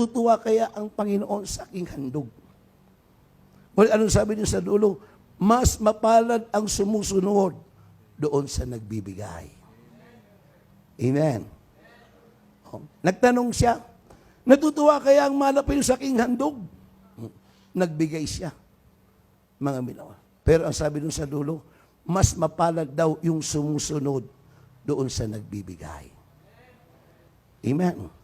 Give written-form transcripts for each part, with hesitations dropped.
Natutuwa kaya ang Panginoon sa aking handog. Well, anong sabi niyo sa dulo? Mas mapalad ang sumusunod doon sa nagbibigay. Amen. Nagtanong siya, natutuwa kaya ang malapit sa aking handog? Nagbigay siya, mga minawa. Pero ang sabi dun sa dulo, mas mapalad daw yung sumusunod doon sa nagbibigay. Amen.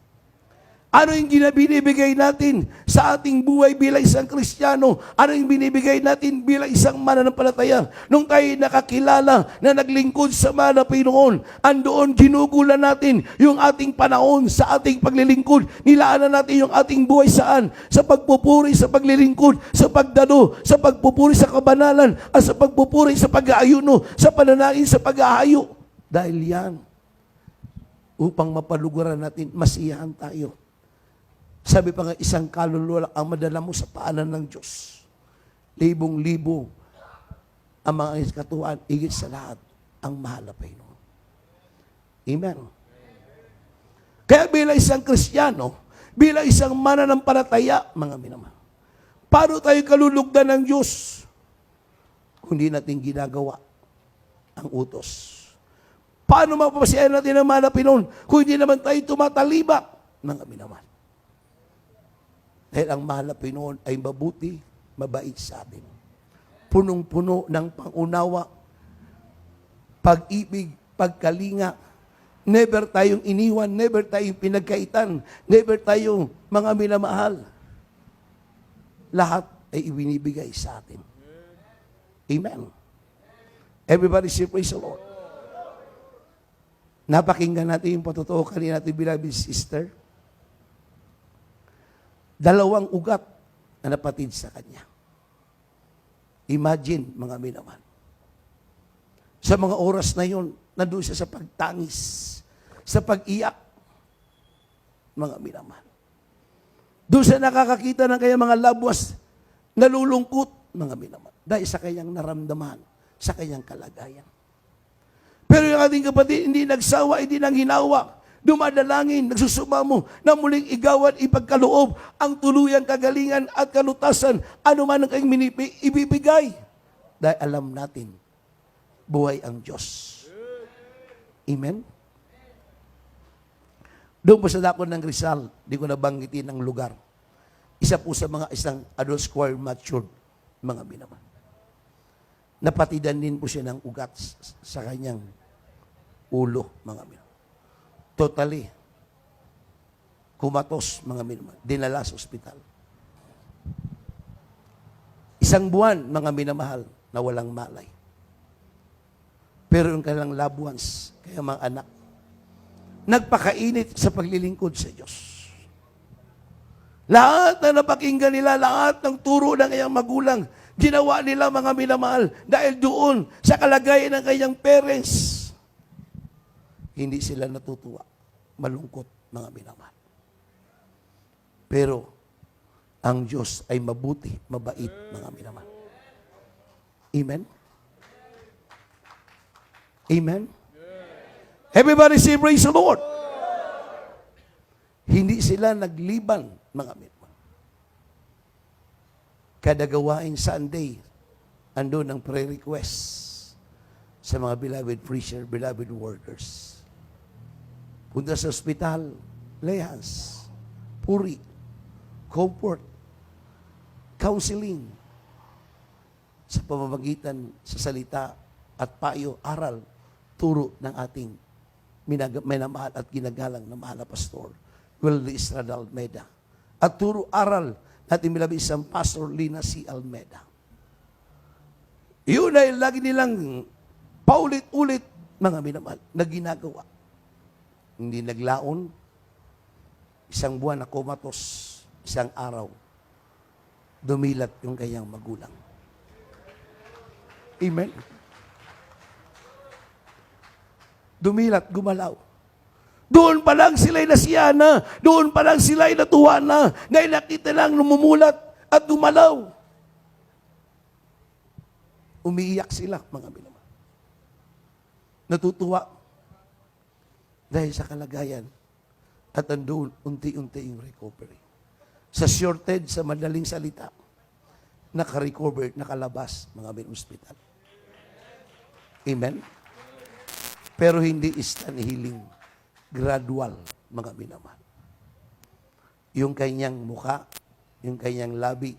Ano yung binibigay natin sa ating buhay bilang isang Kristiyano? Ano yung binibigay natin bilang isang mananampalataya? Nung tayo nakakilala na naglingkod sa mana Panginoon, andoon ginugulan natin yung ating panahon sa ating paglilingkod. Nilaanan natin yung ating buhay saan? Sa pagpupuri, sa paglilingkod, sa pagdalo, sa pagpupuri sa kabanalan, at sa pagpupuri sa pag-aayuno, sa pananangin, sa pag-aayo. Dahil yan, upang mapaluguran natin, masiyahan tayo. Sabi pa nga, isang kaluluwa lang ang madala mo sa paanan ng Diyos. Libong-libo ang mga katuwaan, higit sa lahat, ang mahal na Panginoon. Amen. Kaya bilang isang Kristiyano, bilang isang mananampalataya, mga minamahal, paano tayo kalulugdan ng Diyos kung hindi natin ginagawa ang utos? Paano mapapasiyahan natin ang mahal na Panginoon kung hindi naman tayo tumatalibak, mga minamahal? Dahil ang mahal na Panginoon ay mabuti, mabait sa atin. Punong-puno ng pangunawa, pag-ibig, pagkalinga. Never tayong iniwan, never tayong pinagkaitan, never tayong mga minamahal. Lahat ay ibinibigay sa atin. Amen. Everybody say praise the Lord. Napakinggan natin yung patotoo kanina natin, beloved sister. Dalawang ugat na napatid sa kanya. Imagine, mga minaman. Sa mga oras na yon, nandun siya sa pagtangis, sa pag-iyak, mga minaman. Doon siya nakakakita ng kanyang mga labwas, nalulungkot, mga minaman. Dahil sa kanyang naramdaman, sa kanyang kalagayan. Pero yung ating kapatid, hindi nagsawa, hindi nang hinawa. Dumadalangin, nagsusumamo, na muling igawan, ipagkaloob ang tuluyang kagalingan at kalutasan, ano man ang kanyang ibibigay. Dahil alam natin, buhay ang Diyos. Amen? Doon po sa dakon ng Rizal, di ko nabanggitin ang lugar. Isa po sa mga isang adult square matured, mga binaman. Napatidan din po siya ng ugat sa kanyang ulo, mga binaman. Totally, kumatos, mga minamahal, dinala sa ospital. Isang buwan, mga minamahal, na walang malay. Pero yung kanilang loved ones, kaya mga anak, nagpakainit sa paglilingkod sa Diyos. Lahat na napakinggan nila, lahat ng turo ng kanyang magulang, ginawa nila, mga minamahal, dahil doon sa kalagayan ng kanyang parents. Hindi sila natutuwa. Malungkot, mga minamahal. Pero, ang Diyos ay mabuti, mabait, mga minamahal. Amen? Amen? Everybody say, praise the Lord. Hindi sila nagliban, mga minamahal. Kada gawain Sunday, andun ang prayer request sa mga beloved preacher, beloved workers. Punta sa ospital, layas, puri, comfort, counseling, sa pamamagitan sa salita at payo, aral, turo ng ating minamahal at ginagalang na mahal na pastor, Willie Estrada Almeida. At turo aral natin bilabis isang Pastor Lina C. Almeida. Yun ay lagi nilang paulit-ulit, mga minamahal, na ginagawa. Hindi naglaon, isang buwan na kumatos, isang araw, dumilat yung kanyang magulang. Amen? Dumilat, gumalaw. Doon pa lang sila'y nasiya na, doon pa lang sila'y natuwa na, dahil nakita lang lumumulat at gumalaw. Umiiyak sila, mga minamahal. Natutuwa. Dahil sa kalagayan at andun, unti-unti yung recovery. Sa shortage, sa madaling salita, naka-recover, nakalabas, mga bin-hospital. Amen? Pero hindi instant healing. Gradual, mga binamahal. Yung kanyang muka, yung kanyang labi,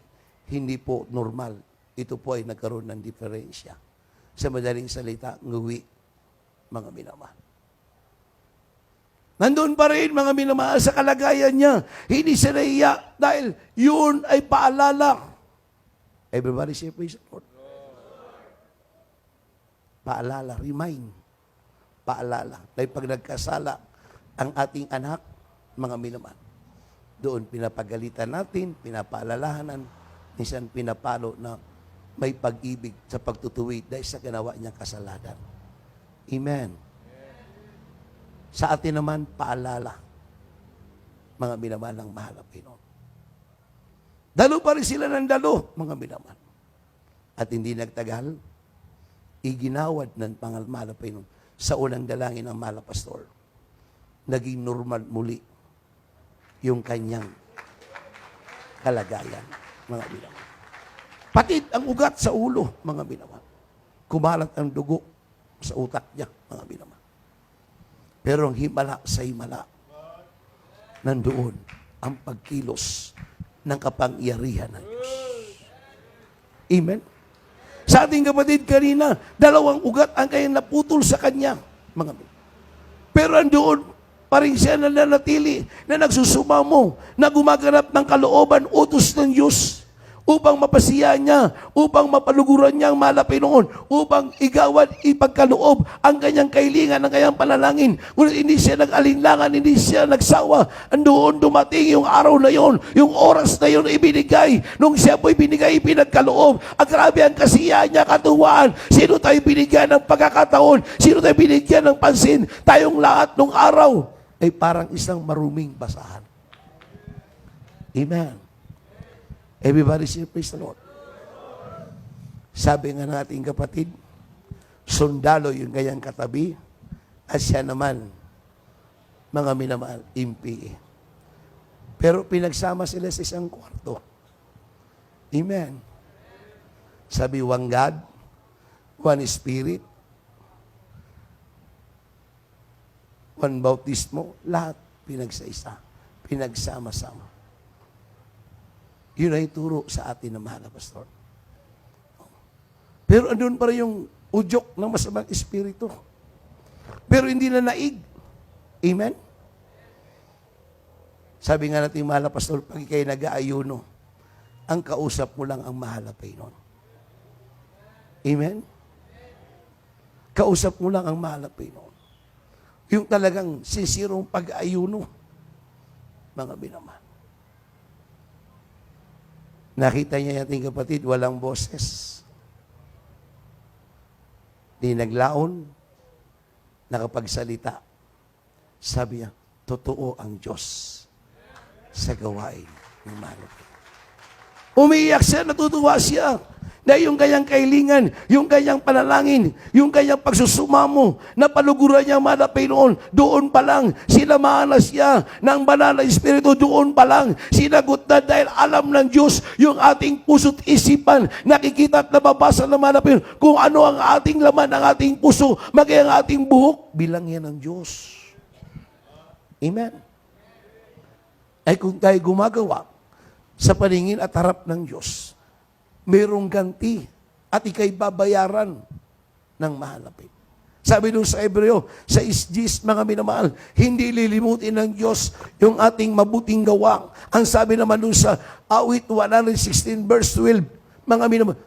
hindi po normal. Ito po ay nagkaroon ng diferensya. Sa madaling salita, nguwi, mga binamahal. Nandun pa rin, mga minamahal, sa kalagayan niya. Hindi siya naiya dahil yun ay paalala. Everybody say, praise the Lord. Paalala, remind. Paalala. Dahil pag nagkasala ang ating anak, mga minamahal, doon pinapagalitan natin, pinapaalalahanan, minsan pinapalo na may pag-ibig sa pagtutuwid dahil sa ginawa niyang kasalanan. Amen. Sa atin naman, paalala. Mga minamahal ng mahal na Pinoon. Dalo pa rin sila ng dalo, mga minamahal. At hindi nagtagal, iginawad ng mahal na Pinoon sa unang dalangin ng mahal na pastor. Naging normal muli yung kanyang kalagayan, mga minamahal. Patid ang ugat sa ulo, mga minamahal. Kumalat ang dugo sa utak niya, mga minamahal. Pero ang himala sa himala, nandoon ang pagkilos ng kapangyarihan ng Diyos. Amen? Sa ating kapatid kanina, 2 ugat ang kayang naputol sa kanya. Mga pero andoon pa rin siya na nanatili, na nagsusumamo, na gumaganap ng kalooban, utos ng Diyos, upang mapasiya niya, upang mapaluguran niya ang mahal na Pinoon, upang igawad, ipagkaloob ang kanyang kailingan, ang kanyang panalangin. Ngunit hindi siya nag-alinlangan, hindi siya nagsawa. Andoon dumating yung araw na yon, yung oras na yon ibinigay. Nung siya po'y binigay, pinagkaloob. Ang grabe ang kasiyahan niya, katuwaan. Sino tayo binigyan ng pagkakataon? Sino tayo binigyan ng pansin? Tayong lahat nung araw ay parang isang maruming basahan. Amen. Everybody say, praise the Lord. Sabi nga ng ating kapatid, sundalo yung kanyang katabi, at siya naman, mga minamahal, impi. Pero pinagsama sila sa isang kwarto. Amen. Sabi, one God, one Spirit, one bautismo, lahat pinagsaisa, pinagsama-sama. Yun ay turo sa atin na mahal na pastor. Pero andun pa rin yung udyok ng masamang espiritu. Pero hindi na naig. Amen? Sabi nga natin, mahal na pastor, pag ikay nag-aayuno, ang kausap mo lang ang mahal na Panginoon. Amen? Kausap mo lang ang mahal na Panginoon. Yung talagang sincere pag-aayuno, mga binamahal. Nakita niya ating kapatid, walang boses. Di naglaon, nakapagsalita. Sabi niya, totoo ang Diyos sa gawain ng manok. Umiiyak siya, natutuwa siya. Dahil yung kanyang kailingan, yung kanyang panalangin, yung kanyang pagsusumamo, napaluguran niya ang Panginoon, doon pa lang, sinamahan siya ng banal na Espiritu, doon pa lang, sinagot na dahil alam ng Diyos yung ating puso't isipan, nakikita at nababasa ng Panginoon, kung ano ang ating laman, ang ating puso, maging ang ating buhok, bilang yan ng Diyos. Amen. Ay kung tayo gumagawa sa paningin at harap ng Diyos, mayroong ganti at ikay babayaran ng mahal na Panginoon. Sabi doon sa Hebreo, sa isjis, mga minamahal, hindi lilimutin ng Diyos yung ating mabuting gawa. Ang sabi naman doon sa awit 116 verse 12, mga minamahal,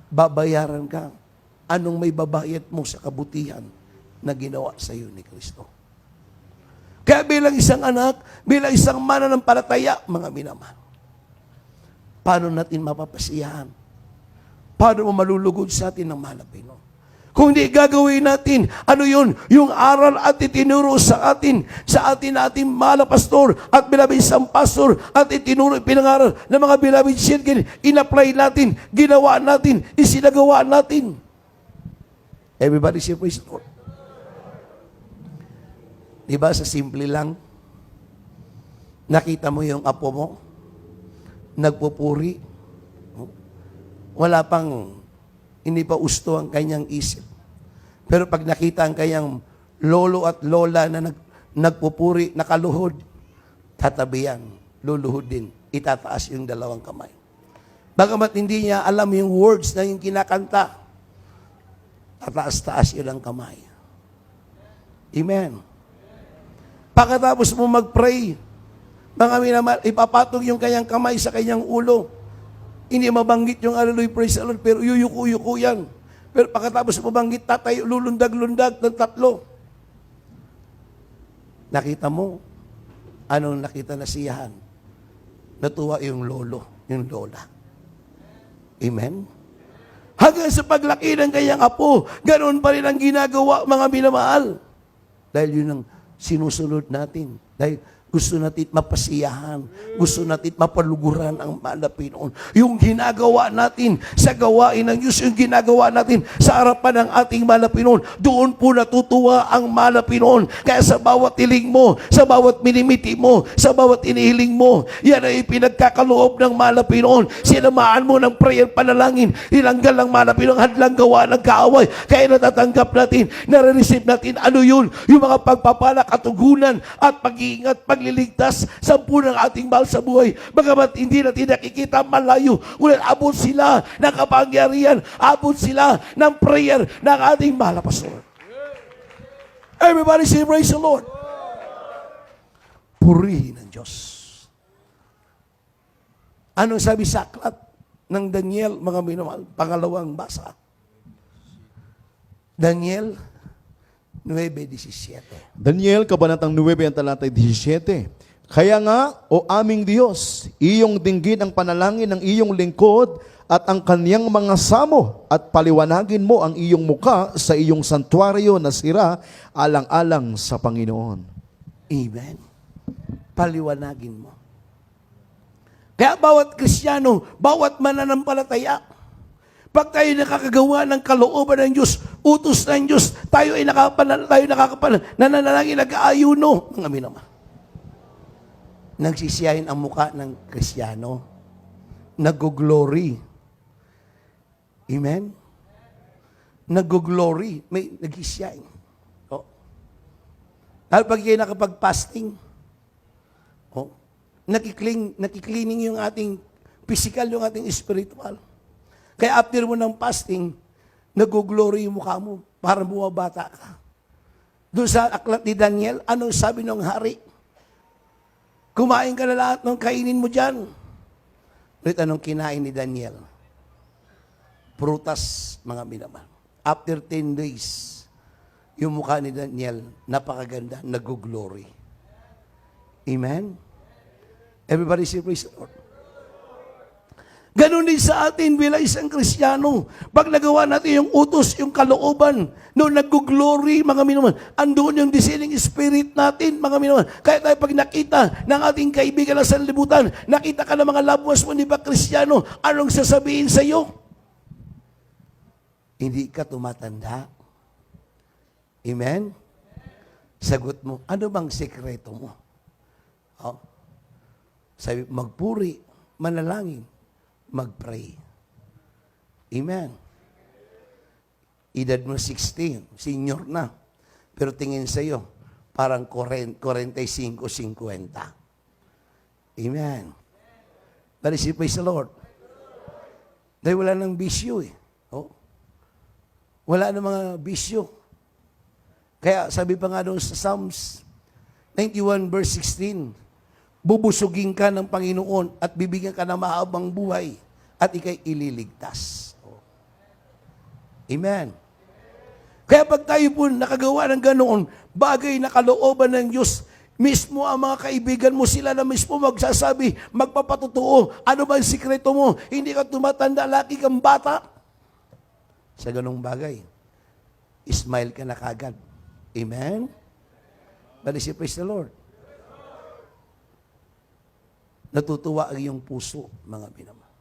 babayaran ka. Anong may babayad mo sa kabutihan na ginawa sa iyo ni Kristo? Kaya bilang isang anak, bilang isang mananampalataya, mga minamahal, paano natin mapapasiyahan? Paano mo malulugod sa atin ng mahal na Panginoon? Kung hindi gagawin natin, ano yun? Yung aral at itinuro sa atin ating mahal na pastor at beloved isang pastor at itinuro, pinangaral ng mga beloved children, in-apply natin, ginawa natin, isinagawa natin. Everybody say praise the Lord. Diba sa simple lang, nakita mo yung apo mo, nagpupuri. Wala pang, hindi pa usto ang kanyang isip. Pero pag nakita ang kanyang lolo at lola na nagpupuri, nakaluhod, tatabihan, luluhod din, itataas yung dalawang kamay. Bagamat hindi niya alam yung words na yung kinakanta, tataas-taas yun ang kamay. Amen. Pagkatapos mo mag-pray, mga minamahal, ipapatong yung kanyang kamay sa kanyang ulo. Hindi mabanggit yung hallelujah, praise the Lord, pero yuyuko-yuko yan. Pero pagkatapos mabanggit, tatayo, lulundag-lundag ng 3. Nakita mo, anong nakita na siyahan? Natuwa yung lolo, yung lola. Amen? Hanggang sa paglaki ng kanyang apo, ganoon pa rin ang ginagawa, mga minamahal. Dahil yun ang sinusunod natin. Dahil gusto natin mapasiyahan. Gusto natin mapaluguran ang mahal na Pinoon. Yung ginagawa natin sa gawain ng Diyos, yung ginagawa natin sa harapan ng ating mahal na Pinoon, doon po natutuwa ang mahal na Pinoon. Kaya sa bawat iling mo, sa bawat minimiti mo, sa bawat inihiling mo, yan ay pinagkakaloob ng mahal na Pinoon. Sinamaan mo ng prayer, panalangin, ilanggal ng mahal na Pinoon, hadlang gawa ng kaaway. Kaya natatanggap natin, nare-receive natin, ano yun? Yung mga pagpapala, katugunan, at pag-iingat, pagliligtas sa ng ating mahal sa buhay. Bagamat hindi natin nakikita malayo, ngunit abot sila ng kapangyarihan, abot sila ng prayer ng ating mahal na pastor. Everybody say, praise the Lord. Purihin ng Diyos. Anong sabi sa aklat ng Daniel, mga minamahal? Pangalawang basa. Daniel 9:17. Daniel, kabanatang 9, ang talatay 17. Kaya nga, o aming Diyos, iyong dinggin ang panalangin ng iyong lingkod at ang kaniyang mga samo at paliwanagin mo ang iyong muka sa iyong santuaryo na sira alang-alang sa Panginoon. Amen. Paliwanagin mo. Kaya bawat Kristiyano, bawat mananampalataya, pag tayo nakakagawa ng kalooban ng Diyos, utos ng Diyos, tayo ay nakakapanan, nananalangin, nag-aayuno, mga minama. Nagsisiyahin ang muka ng Kristiyano. Nag-glory. Amen? Nag-glory. May nagsisiyahin. Oh. Dahil pag kayo nakapag-fasting, oh, nakikleaning yung ating physical, yung ating spiritual. Kaya after mo ng fasting, nag-glory yung mukha mo para bumabata ka. Doon sa aklat ni Daniel, anong sabi ng hari? Kumain ka na lahat ng kainin mo dyan. Ulit anong kinain ni Daniel? Prutas, mga minamahal. After 10 days, yung mukha ni Daniel, napakaganda, nag-glory. Amen? Everybody say praise the Lord. Ganon din sa atin bilang isang Kristiyano. Pag nagawa natin yung utos, yung kalooban, noon nag-glory, mga minamahal, andoon yung discerning spirit natin, mga minamahal. Kaya tayo pag nakita ng ating kaibigan na sanlibutan, nakita ka ng mga loved ones mo, di ba Kristiyano, anong sasabihin sa iyo? Hindi ka tumatanda. Amen? Sagot mo, ano bang sekreto mo? Oh. Sabi, magpuri, manalangin, mag-pray. Amen. Edad mo 16, senior na. Pero tingin sa iyo, parang 45-50. Amen. But praise the Lord. Dahil wala nang bisyo eh. Oh. Wala nang mga bisyo. Kaya sabi pa nga doon sa Psalms 91 verse 16, bubusugin ka ng Panginoon at bibigyan ka ng mahabang buhay at ikay ililigtas. Oh. Amen. Kaya pag tayo po nakagawa ng ganoon, bagay na kalooban ng Diyos, mismo ang mga kaibigan mo, sila na mismo magsasabi, magpapatutuo, ano ba ang sikreto mo? Hindi ka tumatanda, laki kang bata. Sa ganong bagay, smile ka na kagad. Amen? Bali si praise the Lord. Natutuwa ang iyong puso, mga minamahal.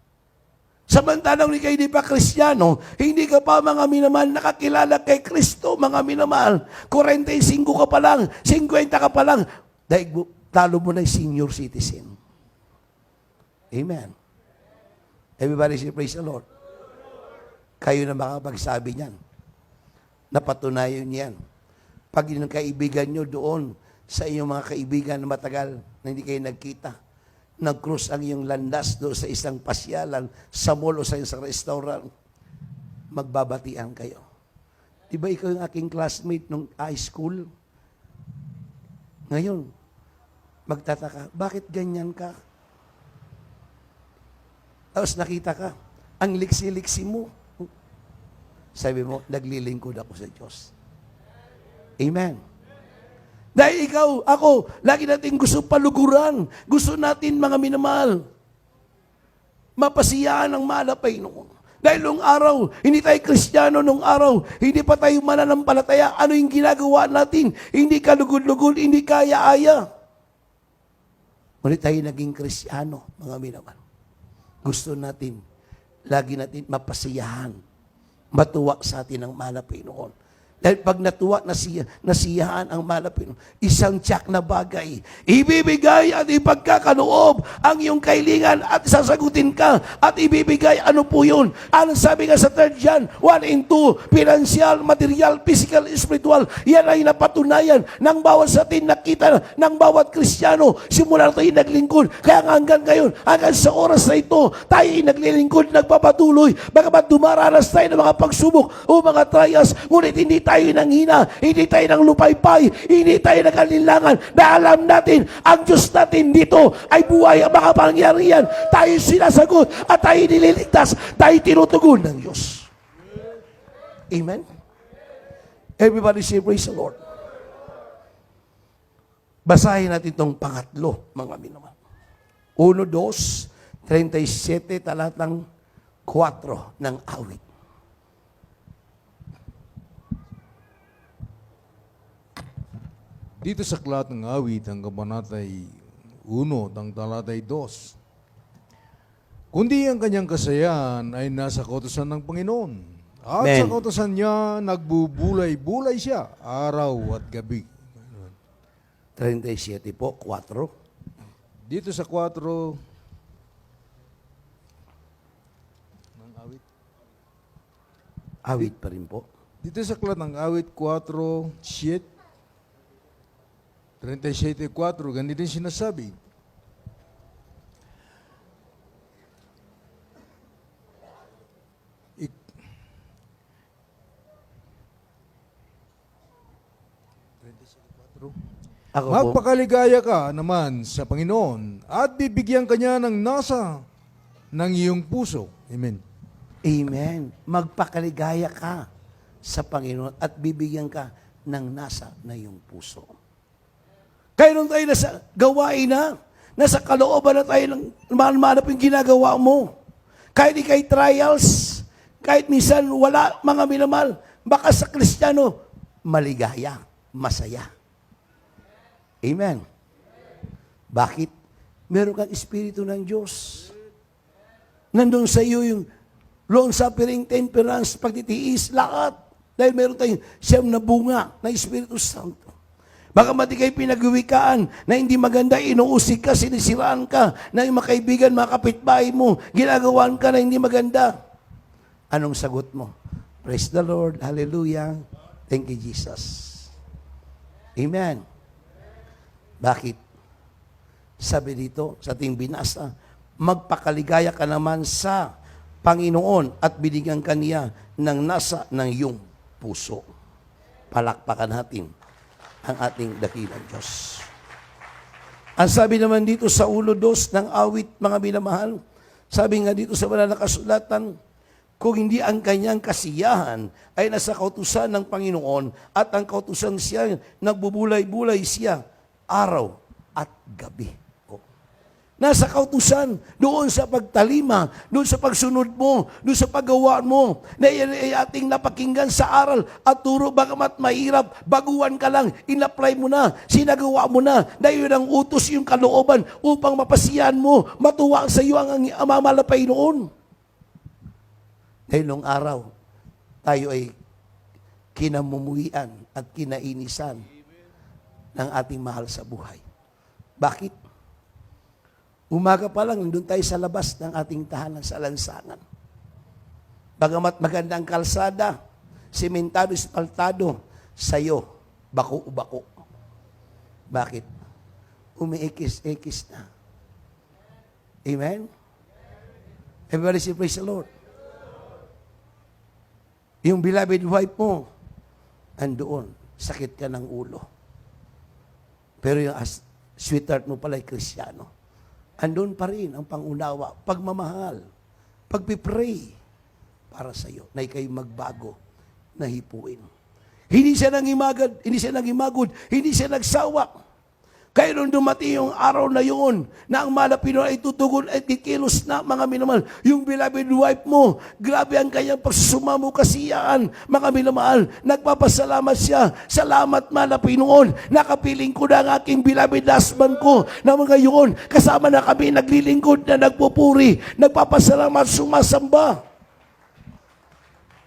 Samantalang ni kayo di pa Kristiyano, hindi ka pa, mga minamahal, nakakilala kay Kristo, mga minamahal. 45 ka pa lang, 50 ka pa lang, dahil talo mo na yung senior citizen. Amen. Everybody say, praise the Lord. Kayo na makapagsabi niyan. Napatunayan niyan. Pag yung kaibigan nyo doon, sa inyong mga kaibigan na matagal na hindi kayo nagkita, nag-cruise ang iyong landas doon sa isang pasyalan, sa mall o sa isang restaurant, magbabatian kayo. Di ba ikaw yung aking classmate nung high school? Ngayon, magtataka, bakit ganyan ka? Tapos nakita ka, ang liksi-liksi mo. Sabi mo, naglilingkod ako sa Diyos. Amen. Dahil ikaw, ako, lagi natin gusto paluguran. Gusto natin, mga minamahal, mapasiyahan ang malapay noon. Dahil nung araw, hindi tayo Kristiyano nung araw, hindi pa tayo mananampalataya, ano yung ginagawa natin? Hindi kalugod-lugod, hindi kaya-aya. Ngunit tayo naging Kristiyano, mga minamahal. Gusto natin, lagi natin mapasiyahan, matuwa sa atin ang malapay noon. Dahil pag natuwa, nasiyahan ang malapit, isang tiyak na bagay, ibibigay at ipagkakaloob ang iyong kailingan at sasagutin ka at ibibigay, ano po yun? Ano sabi nga sa 3 John 1 and 2, financial, material, physical, spiritual, yan ay napatunayan ng bawat sa atin, nakita ng bawat Kristiyano, simula na tayo naglingkod. Kaya hanggang ngayon, hanggang sa oras na ito, tayo ay naglilingkod, nagpapatuloy, bagamat dumaranas tayo ng mga pagsubok o mga trials, ngunit hindi tayo nanghina, hindi tayo nang lupaypay, hindi tayo nag-alinlangan, na alam natin, ang Diyos natin dito ay buhay ang makapangyarihan. Tayo sinasagot at tayo nililigtas, tayo tinutugon ng Diyos. Amen? Everybody say, praise the Lord. Basahin natin itong pangatlo, mga minamahal. 1, 2, 37, talatang 4 ng awit. Dito sa aklat ng awit, ang kabanatay 1, ang talatay 2. Kundi ang kanyang kasayahan ay nasa kautusan ng Panginoon. At Amen. sa kautusan niya, nagbubulay-bulay siya, araw at gabi. 37 po, 4. Dito sa 4 ng awit. Awit pa rin po. Dito sa aklat ng awit 4, 7. 37.4, ganito din sinasabi. Ako po, Magpakaligaya ka naman sa Panginoon at bibigyan ka niya ng nasa ng iyong puso. Amen. amen. Magpakaligaya ka sa Panginoon at bibigyan ka ng nasa na iyong puso. Kaya nung tayo nasa gawain na, nasa kalooban na tayo ng manap yung ginagawa mo. Kahit ikay trials, kahit minsan wala, mga minamahal, baka sa Kristiyano, maligaya, masaya. Amen. Bakit? Meron kang Espiritu ng Diyos. Nandun sa iyo yung long suffering, temperance, pagtitiis, lahat. Dahil meron tayong siyam na bunga ng Espiritu Santo. Baka mati kayo pinagwiwikaan na hindi maganda, inuusig ka, sinisiraan ka, na yung mga kaibigan, mga kapitbahay mo, ginagawaan ka na hindi maganda. Anong sagot mo? Praise the Lord, hallelujah, thank you Jesus. Amen. Bakit? Sabi dito sa ating binasa, magpakaligaya ka naman sa Panginoon at binigyan ka niya ng nasa ng iyong puso. Palakpakan natin ang ating dakilang Diyos. Ang sabi naman dito sa ulo 2 ng awit, mga minamahal, sabi nga dito sa banal na kasulatan, kung hindi ang kanyang kasiyahan ay nasa kautusan ng Panginoon at ang kautusan siya, nagbubulay-bulay siya araw at gabi. Nasa kautusan, doon sa pagtalima, doon sa pagsunod mo, doon sa paggawa mo, na yan ay ating napakinggan sa aral at turo, bagamat mahirap, baguhan ka lang, in-apply mo na, sinagawa mo na, dahil yun ang utos, yung kalooban, upang mapasiyan mo, matuwa sa iyo ang mamalapay noon. Dahil nung araw, tayo ay kinamumuhian at kinainisan ng ating mahal sa buhay. Bakit? Umaga pa lang, nandun tayo sa labas ng ating tahanan sa lansangan. Bagamat maganda ang kalsada, simentado, espaltado, sayo, bako-bako. Bakit? Umiikis-ikis na. Amen? Everybody say, praise the Lord. Yung beloved wife mo, andoon, sakit ka ng ulo. Pero yung sweetheart mo pala ay Kristiyano, andun pa rin ang pangunawa, pagmamahal, pagpipray para sa iyo, na ikay magbago, na hipuin. Hindi siya nangimagad, hindi siya nangimagod, hindi siya nagsawa. Kaya nung dumating yung araw na yun, na ang malapino ay tutugon at kikilos na, mga minamahal, yung beloved wife mo, grabe ang kanyang pagsusumamo kasiyaan, mga minamahal, nagpapasalamat siya, salamat malapinoon, nakapiling ko na ang aking beloved husband ko, na mga yun, kasama na kami naglilingkod na nagpupuri, nagpapasalamat, sumasamba.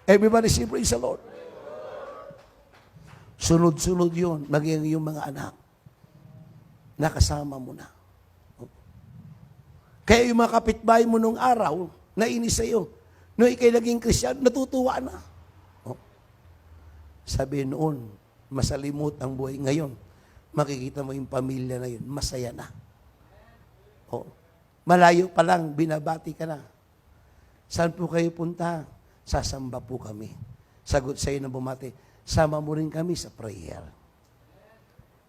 Everybody say, praise the Lord. Sunod-sunod yun, maging yung mga anak, nakasama mo na. Kaya yung mga kapitbahay mo nung araw, nainis sa'yo. Nung ikay naging Kristiyan, natutuwa na. Sabi noon, masalimot ang buhay. Ngayon, makikita mo yung pamilya na yun, masaya na. Malayo pa lang, binabati ka na. Saan po kayo punta? Sasamba po kami. Sagot sa'yo na bumati, sama mo rin kami sa prayer.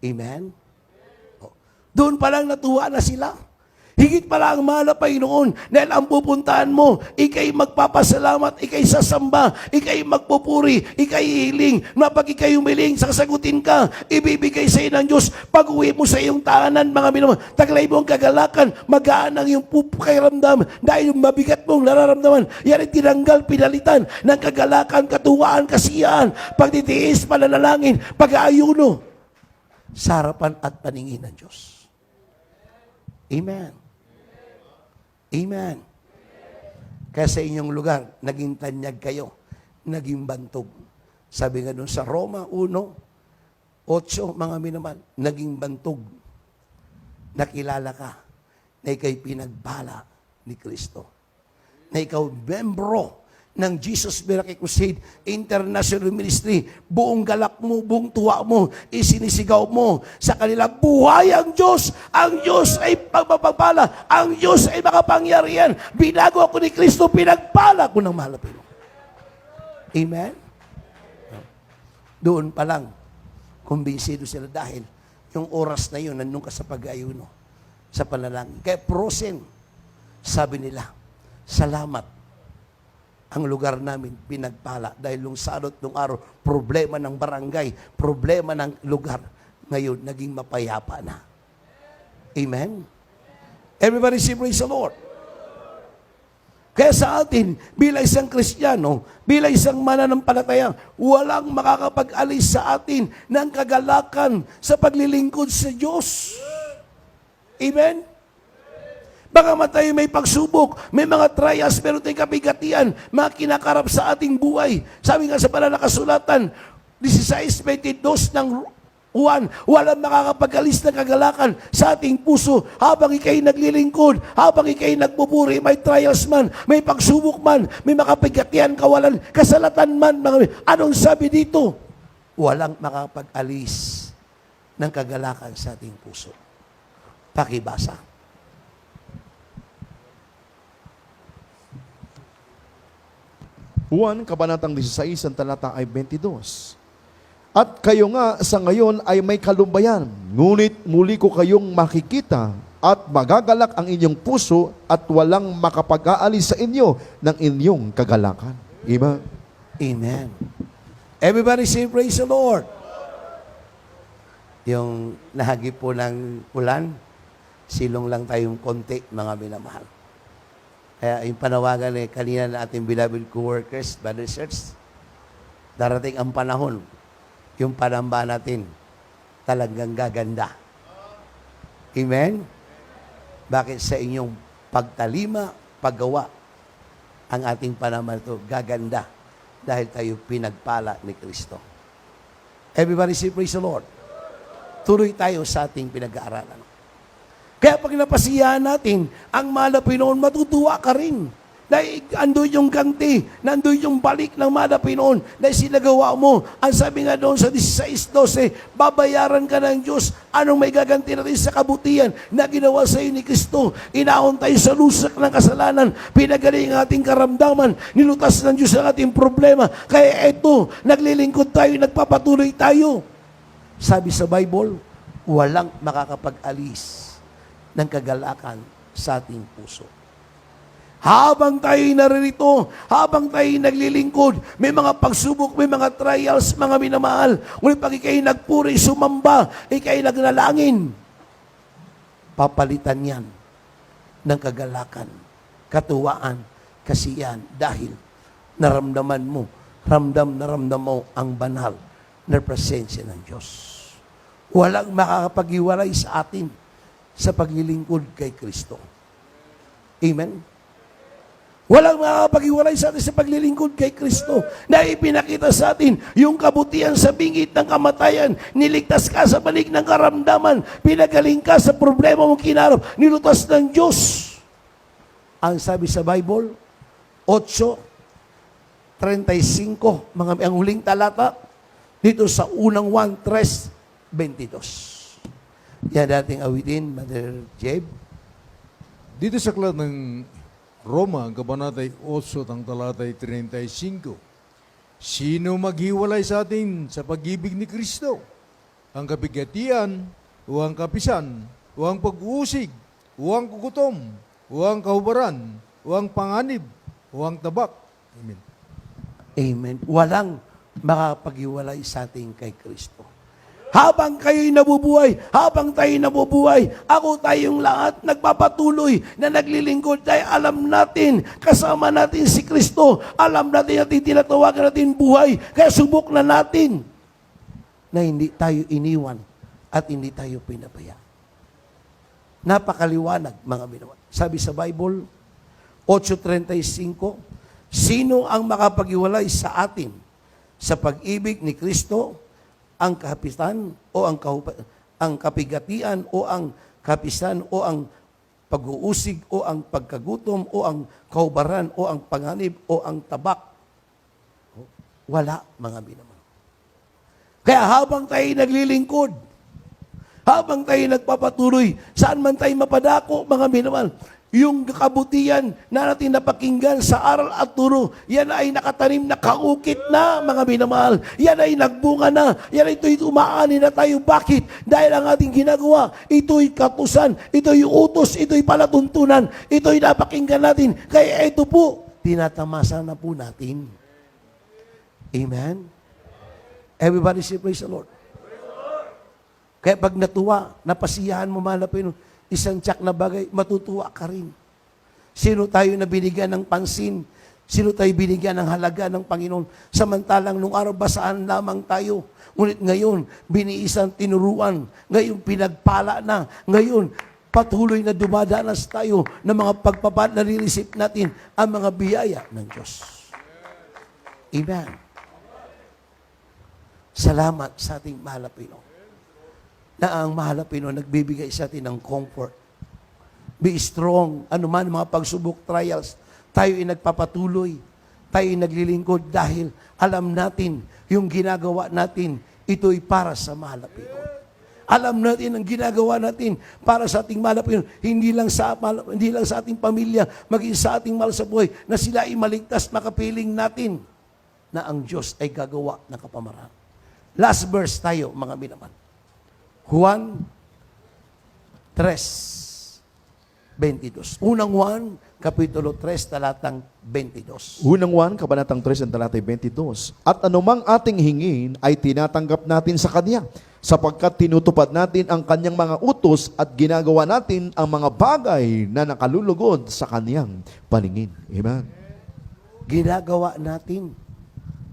Amen? Doon pa lang natuwa na sila. Higit pa lang mahal na Panginoon dahil ang pupuntahan mo, ikay magpapasalamat, ikay sasamba, ikay magpupuri, ikay hiling. Napag ikay humiling, sasagutin ka, ibibigay sa iyo ng Diyos. Pag uwi mo sa iyong tahanan, mga minamahal, taglay mo ang kagalakan, magaan ang iyong pakiramdam dahil yung mabigat mong nararamdaman, yan ay tinanggal, pinalitan ng kagalakan, katuwaan, kasiyahan, pagtitiis, pananalangin, pag-aayuno sa harapan at paningin ng Diyos. Amen. Amen. Kaya sa inyong lugar, naging tanyag kayo, naging bantog. Sabi nga doon sa Roma 1:8, mga minaman, naging bantog. Nakilala ka na ikaw'y pinagbala ni Kristo. Na ikaw membro ng Jesus Miracle Crusade International Ministry, buong galak mo, buong tuwa mo, isinisigaw mo sa kanila, buhay ang Diyos! Ang Diyos ay pagpapagpala! Ang Diyos ay makapangyarihan! Binago ako ni Kristo, pinagpala ko ng mahal na Panginoon. Amen? Doon pa lang, kumbinsido sila dahil yung oras na yun, nandun ka sa pag-ayuno, sa panalangin. Kaya prosen, sabi nila, salamat. Ang lugar namin pinagpala dahil nung salot nung araw, problema ng barangay, problema ng lugar, ngayon naging mapayapa na. Amen? Everybody say praise the Lord. Kaya sa atin, bilang isang Kristiyano, bilang isang mananampalataya, walang makakapag-alis sa atin ng kagalakan sa paglilingkod sa Diyos. Amen? Baka tayo may pagsubok, may mga trials, meron tayong kabigatian, mga kinakarap sa ating buhay. Sabi nga sa banal na kasulatan, 16:22 ng Juan, walang makakapag-alis ng kagalakan sa ating puso habang ikay naglilingkod, habang ikay nagpupuri, may trials man, may pagsubok man, may makapagatian, kawalan, kasalatan man. Anong sabi dito? Walang makakapag-alis ng kagalakan sa ating puso. Pakibasa. Juan, Kabanatang 16, ang talata ay 22. At kayo nga sa ngayon ay may kalumbayan, ngunit muli ko kayong makikita at magagalak ang inyong puso at walang makapag-aalis sa inyo ng inyong kagalakan. Amen? Amen. Everybody say praise the Lord. Yung nahagip po ng ulan, silong lang tayong konti, mga minamahal. Kaya yung panawagan kanina na ating beloved co-workers, brother church, darating ang panahon, yung panamba natin, talagang gaganda. Amen? Bakit sa inyong pagtalima, paggawa, ang ating panamba ito, gaganda, dahil tayo pinagpala ni Kristo. Everybody say praise the Lord. Tuloy tayo sa ating pinag-aaralan. Kaya pag napasiyahan natin, ang mahal na Pinoon, matutuwa ka rin. Dahil andun yung ganti, nandun yung balik ng mahal na Pinoon, dahil sinagawa mo. Ang sabi nga doon sa 16:12, babayaran ka ng Diyos. Anong may gaganti natin sa kabutihan na ginawa sa iyo ni Kristo? Inaon tayo sa lusak ng kasalanan, pinagaling ang ating karamdaman, nilutas ng Diyos ang ating problema. Kaya eto, naglilingkod tayo, nagpapatuloy tayo. Sabi sa Bible, walang makakapag-alis ng kagalakan sa ating puso. Habang tayo naririto, habang tayo naglilingkod, may mga pagsubok, may mga trials, mga minamahal. Ngunit pag ikaw'y nagpuri, sumamba, ikaw'y nagnalangin, papalitan yan ng kagalakan, katuwaan, kasiyahan, dahil naramdaman mo, ramdam mo ang banal na presensya ng Diyos. Walang makakapag-iwalay sa atin sa paglilingkod kay Kristo. Amen? Walang makakapag-iwalay sa atin sa paglilingkod kay Kristo na ipinakita sa atin yung kabutihan sa bingit ng kamatayan. Niligtas ka sa balik ng karamdaman. Pinagaling ka sa problema mong kinarap. Nilutas ng Diyos. Ang sabi sa Bible, 8:35, ang huling talata, dito sa unang 1:3-22. Yan dating awitin, Mother Jeb. Dito sa aklat ng Roma, ang kabanatay 8, ang talatay 35. Sino maghiwalay sa atin sa pag-ibig ni Kristo? Ang kabigatian, o ang kapisan, o ang pag-uusig, o ang kugutom, o ang kahubaran, o ang panganib, o ang tabak. Amen. Amen. Walang makapag-iwalay sa atin kay Kristo. Habang kayo'y nabubuhay, habang tayo nabubuhay, ako tayong lahat nagpapatuloy na naglilingkod tayo. Alam natin, kasama natin si Kristo. Alam natin natin tinatawagan natin buhay. Kaya subok na natin na hindi tayo iniwan at hindi tayo pinapaya. Napakaliwanag, mga binawan. Sabi sa Bible, 8:35, sino ang makapag-iwalay sa atin sa pag-ibig ni Kristo? Ang kapitan o ang kapigatian o ang kapisan o ang pag-uusig o ang pagkagutom o ang kahubaran o ang panganib o ang tabak. Wala, mga binaman. Kaya habang tayo naglilingkod, habang tayo nagpapatuloy, saan man tayo mapadako, mga binaman, yung kabutihan na natin napakinggan sa aral at turo, yan ay nakatanim na kaukit na, mga minamahal. Yan ay nagbunga na. Yan ay ito'y umaani na tayo. Bakit? Dahil ang ating ginagawa, ito'y katusan, ito'y utos, ito'y palatuntunan, ito'y napakinggan natin. Kaya ito po, tinatamasa na po natin. Amen? Everybody say praise the Lord. Kaya pag natuwa, napasiyahan mo, mahal na Pinoon, isang tiyak na bagay, matutuwa ka rin. Sino tayo na binigyan ng pansin? Sino tayo binigyan ng halaga ng Panginoon? Samantalang nung araw, basaan lamang tayo. Ngunit ngayon, biniisang tinuruan. Ngayon, pinagpala na. Ngayon, patuloy na dumadanas tayo ng mga pagpapal na nilisip natin ang mga biyaya ng Diyos. Amen. Salamat sa ating mahal na Pinoon. Na ang mahal na Pinoon nagbibigay sa atin ng comfort. Be strong. Ano man mga pagsubok, trials, tayo ay nagpapatuloy. Tayo ay naglilingkod dahil alam natin yung ginagawa natin, ito'y para sa mahal na Pinoon. Alam natin ang ginagawa natin para sa ating mahal na Pinoon, hindi lang sa ating pamilya, maging sa ating mahal sa buhay, na sila ay maligtas, makapiling natin na ang Diyos ay gagawa ng kapamaran. Last verse tayo, mga binaman. Juan 3:22. Unang Juan, Kapitulo 3, talatang 22. Unang 1, kabanatang 3, ang talatay 22. At anumang ating hingin ay tinatanggap natin sa Kanya, sapagkat tinutupad natin ang Kanyang mga utos at ginagawa natin ang mga bagay na nakalulugod sa Kanyang paningin. Amen. Ginagawa natin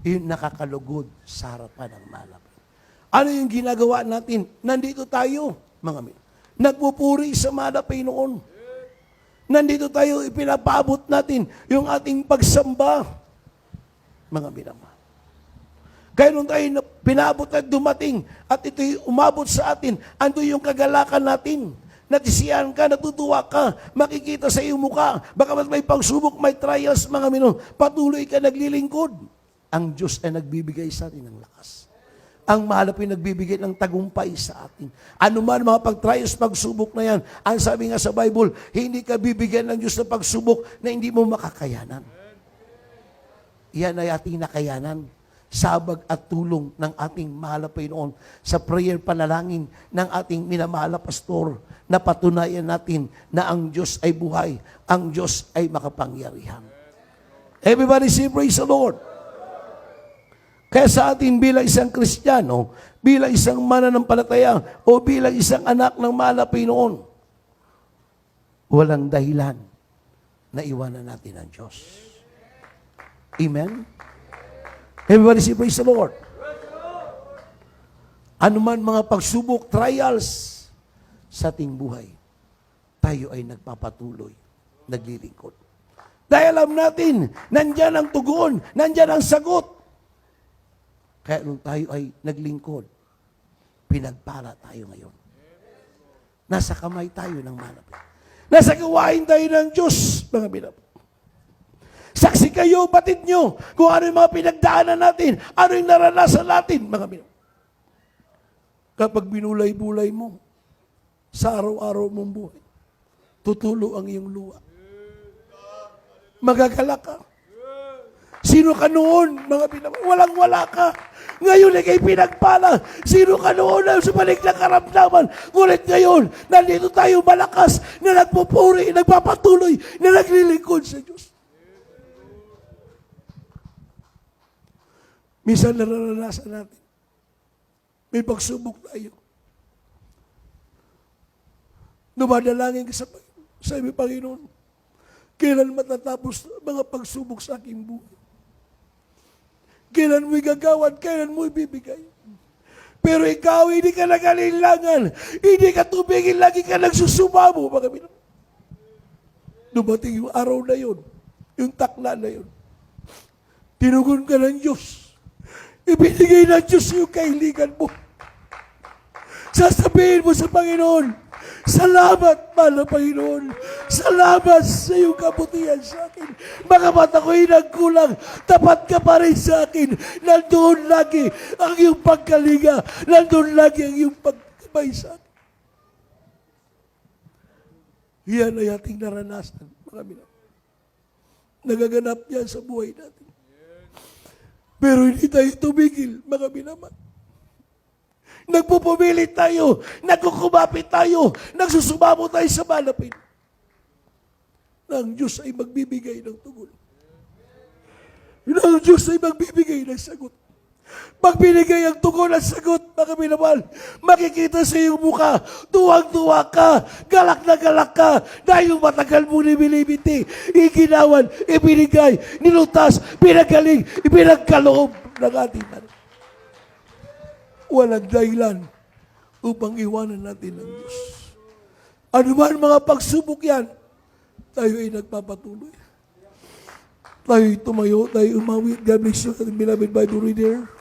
yung nakakalugod sa harapan ng malap. Ano yung ginagawa natin? Nandito tayo, mga min. Nagpupuri sa mahal na Panginoon. Nandito tayo, ipinapaabot natin yung ating pagsamba, mga minamahal. Kaya nung tayo pinaabot at dumating, at ito'y umabot sa atin, ando yung kagalakan natin. natisiyan ka, natutuwa ka, makikita sa iyong mukha, baka may pagsubok, may trials, mga minong, patuloy ka naglilingkod. Ang Diyos ay nagbibigay sa atin ng lakas. Ang mahal ay nagbibigay ng tagumpay sa atin. Ano man mga pag-trials, pagsubok na yan, ang sabi nga sa Bible, hindi ka bibigyan ng Diyos ng pagsubok na hindi mo makakayanan. Yan ay ating nakayanan. Sabag at tulong ng ating mahal na Panginoon sa prayer panalangin ng ating minamahal na pastor na patunayan natin na ang Diyos ay buhay, ang Diyos ay makapangyarihan. Everybody say praise the Lord. Kaya sa atin bilang isang Kristiyano, bilang isang mananampalataya, o bilang isang anak ng mahal na Panginoon, walang dahilan na iwanan natin ang Diyos. Amen? Everybody say praise the Lord. Ano man mga pagsubok, trials sa ating buhay, tayo ay nagpapatuloy, naglilingkod. Dahil alam natin, nandyan ang tugon, nandyan ang sagot. Kaya nung tayo ay naglingkod, pinagpala tayo ngayon. Nasa kamay tayo ng manapit. Nasa gawain tayo ng Diyos, mga binapit. Saksi kayo, batid nyo, kung ano yung mga pinagdaanan natin, ano yung naranasan natin, mga binapit. Kapag binulay-bulay mo, sa araw-araw mong buhay, tutulo ang iyong luha. Magagalak ka. Sino ka noon, mga binapit? Walang-wala ka. Ngayon ay kay pinagpala. Sino ka noon na sa balik ng karamdaman? Ngunit ngayon, nandito tayo malakas na nagpupuri, nagpapatuloy, na naglilingkod sa Diyos. Minsan nararanasan natin. May pagsubok tayo. Dumadalangin ka sa Panginoon. Sabi, Panginoon, kailan matatapos mga pagsubok sa aking buhay? Kailan mo igagawan? Kailan mo ibibigay? Pero ikaw, hindi ka nag-alilangan. Hindi ka tumigil, lagi ka nagsusumamo. Dumating yung araw na yun, yung takla na yun. Tinugon ka ng Diyos. Ibinigay ng Diyos yung kahilingan mo. Sasabihin mo sa Panginoon, salamat, mahal na Panginoon. Salamat sa iyong kabutihan sa akin. Bagamat ako'y nagkulang, tapat ka pa rin sa akin. Nandoon lagi ang iyong pagkalinga. Nandoon lagi ang iyong pagkabay sa akin. Yan ay ating naranasan, mga minamahal. Nagaganap yan sa buhay natin. Pero hindi tayo tumigil, mga minamahal. Nagpupumilit tayo, nagkukumapit tayo, nagsusumamo tayo sa malapit. Ang Diyos ay magbibigay ng tugon. Ang Diyos ay magbibigay ng sagot. Pag binigay ang tugon at sagot, mga minamahal, makikita sa iyong mukha, tuwang-tuwa ka, galak na galak ka, dahil yung matagal mo nilibiti, iginawan, ibinigay, nilutas, pinagaling, ipinagkaloob ng ating Panginoon. Walang dahilan upang iwanan natin ng Diyos. Ano man mga pagsubok yan, tayo ay nagpapatuloy. Tayo tumayo, tayo umawit. God bless you, beloved Bible reader.